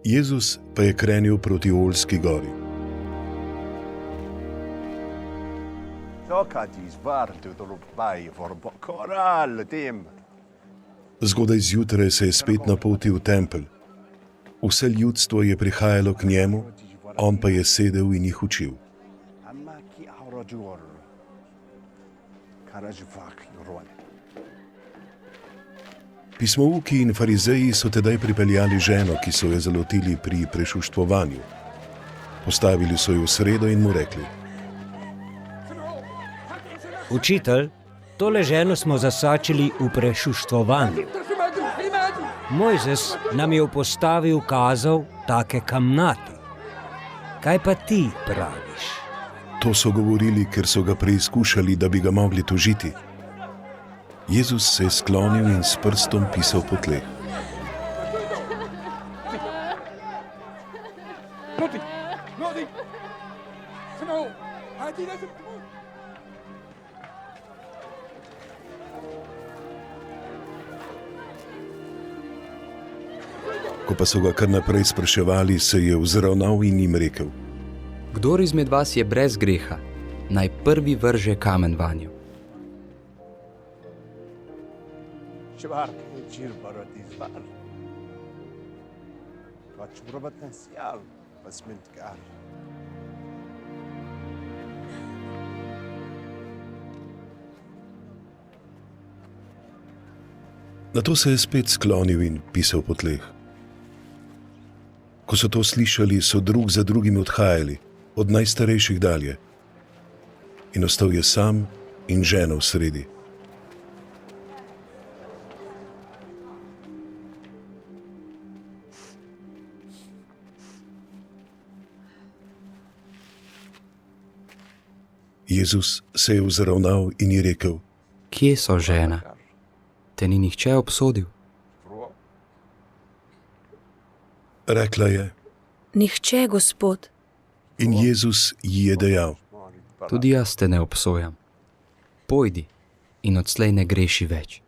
Jezus pa je krenil proti Oljski gori. Zgodaj zjutraj se je spet napotil v tempelj. Vse ljudstvo je prihajalo k njemu, on pa je sedel in jih učil. Pismouki in farizeji so tedaj pripeljali ženo, ki so jo zalotili pri prešuštvovanju. Postavili so jo v sredo in mu rekli: Učitelj, tole ženo smo zasačili v prešuštvovanju. Mojzes nam je v postavi ukazal take kamnate. Kaj pa ti praviš? To so govorili, ker so ga preizkušali, da bi ga mogli tožiti. Jezus se je sklonil in s prstom pisal po tleh. Ko pa so ga kar naprej spraševali, se je vzravnal in jim rekel: Kdor izmed vas je brez greha, naj prvi vrže kamen vanjo. Nato se je spet sklonil in pisal po tleh. Ko so to slišali, so drug za drugim odhajali, od najstarejših dalje. In ostal je sam in žena v sredi. Jezus se je vzravnal in ji rekel: Kje so žena? Te ni nihče obsodil? Rekla je: Nihče, Gospod. In Jezus ji je dejal: Tudi jaz te ne obsojam. Pojdi in odslej ne greši več.